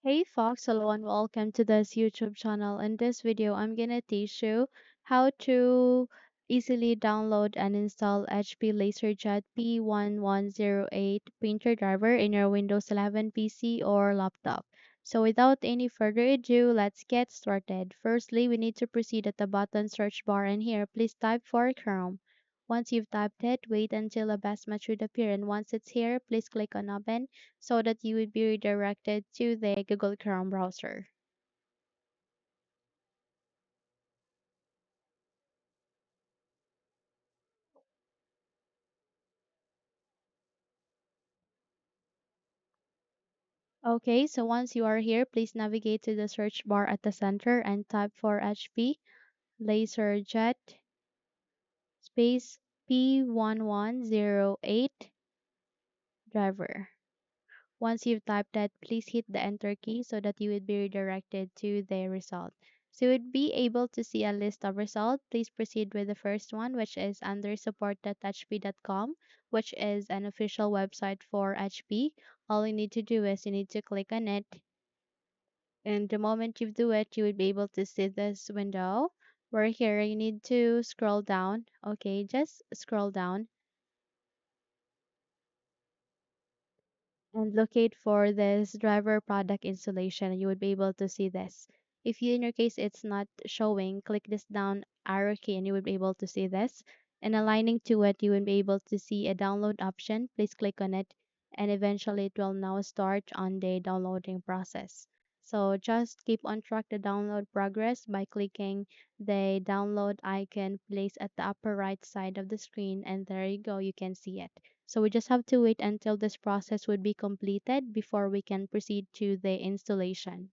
Hey Fox, hello and welcome to this YouTube channel. In this video, I'm gonna teach you how to easily download and install HP LaserJet P1108 printer driver in your Windows 11 PC or laptop. So without any further ado, let's get started. Firstly, we need to proceed at the button search bar, and here please type for Chrome. Once you've typed it, wait until a best match would appear, and once it's here, please click on open so that you would be redirected to the Google Chrome browser. Okay, so once you are here, please navigate to the search bar at the center and type for HP LaserJet space P1108 driver. Once you've typed that, please hit the enter key so that you would be redirected to the result. So you would be able to see a list of results. Please proceed with the first one, which is under support.hp.com, which is an official website for HP. All you need to do is you need to click on it. And the moment you do it, you will be able to see this window. Where here you need to scroll down. Okay, just scroll down and locate for this driver product installation. You would be able to see this. If you in your case it's not showing, click this down arrow key and you would be able to see this. And aligning to it, you will be able to see a download option. Please click on it and eventually it will now start on the downloading process. So just keep on track the download progress by clicking the download icon placed at the upper right side of the screen, and there you go, you can see it. So we just have to wait until this process would be completed before we can proceed to the installation.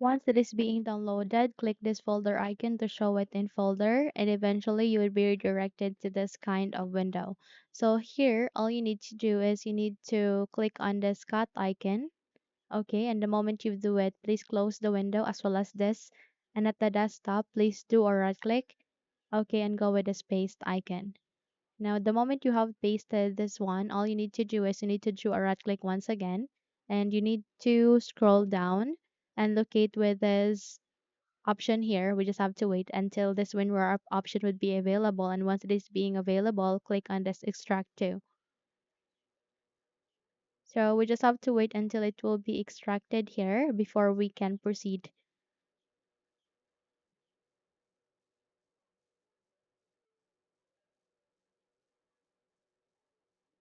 Once it is being downloaded, click this folder icon to show it in folder, and eventually you will be redirected to this kind of window. So here, all you need to do is you need to click on this cut icon. Okay, and the moment you do it, please close the window as well as this. And at the desktop, please do a right click. Okay, and go with the paste icon. Now, the moment you have pasted this one, all you need to do is you need to do a right click once again, and you need to scroll down and locate with this option here. We just have to wait until this WinRAR option would be available, and once it is being available, click on this extract to. So we just have to wait until it will be extracted here before we can proceed.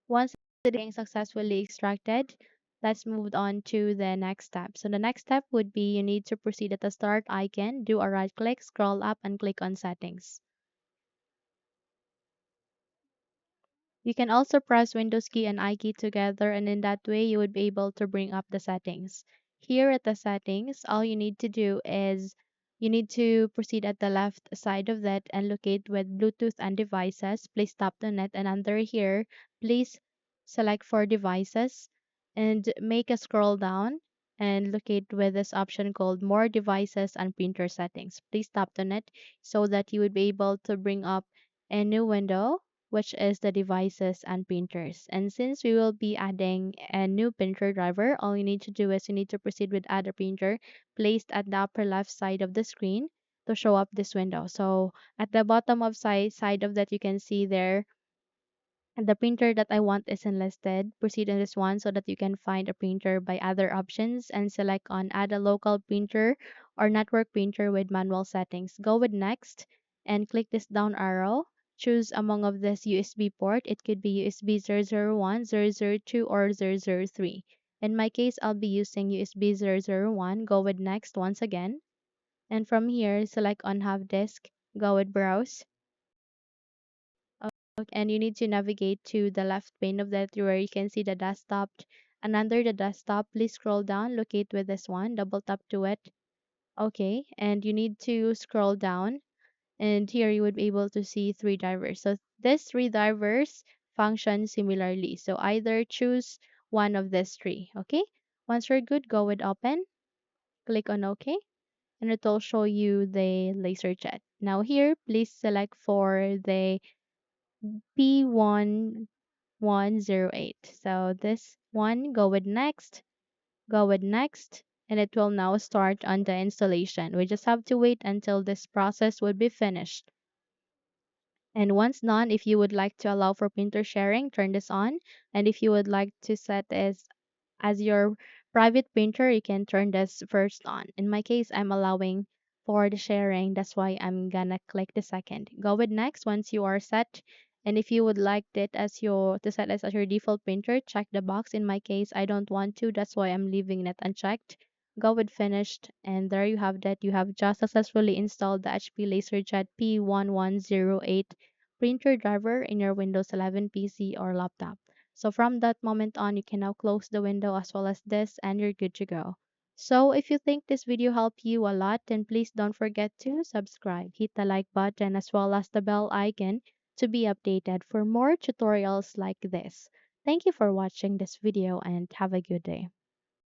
Once it is successfully extracted, let's move on to the next step. So the next step would be you need to proceed at the start icon, do a right click, scroll up and click on settings. You can also press Windows key and I key together, and in that way you would be able to bring up the settings. Here at the settings, all you need to do is you need to proceed at the left side of that and locate with Bluetooth and devices. Please tap the net, and under here, please select for devices and make a scroll down and locate with this option called more devices and printer settings. Please tap the net so that you would be able to bring up a new window, which is the devices and printers. And since we will be adding a new printer driver, all you need to do is you need to proceed with add a printer placed at the upper left side of the screen to show up this window. So at the bottom of side of that, you can see there the printer that I want is enlisted. Proceed on this one so that you can find a printer by other options and select on add a local printer or network printer with manual settings. Go with next and click this down arrow. Choose among of this USB port. It could be USB 001, 002, or 003. In my case, I'll be using USB 001. Go with next once again. And from here, select on have disk. Go with browse. And you need to navigate to the left pane of that where you can see the desktop. And under the desktop, please scroll down, locate with this one, double tap to it. Okay, and you need to scroll down, and here you would be able to see three drivers. So these three drivers function similarly. So either choose one of these three. Okay, once you're good, go with open, click on OK, and it will show you the LaserJet. Now here, please select for the P1108. So this one, go with next, and it will now start on the installation. We just have to wait until this process would be finished. And once done, if you would like to allow for printer sharing, turn this on. And if you would like to set this as your private printer, you can turn this first on. In my case, I'm allowing for the sharing. That's why I'm gonna click the second. Go with next once you are set. And if you would like it as your to set as your default printer, check the box. In my case, I don't want to. That's why I'm leaving it unchecked. Go with finished, and there you have that. You have just successfully installed the HP LaserJet P1108 printer driver in your Windows 11 PC or laptop. So from that moment on, you can now close the window as well as this, and you're good to go. So if you think this video helped you a lot, then please don't forget to subscribe, hit the like button as well as the bell icon to be updated for more tutorials like this. Thank you for watching this video and have a good day.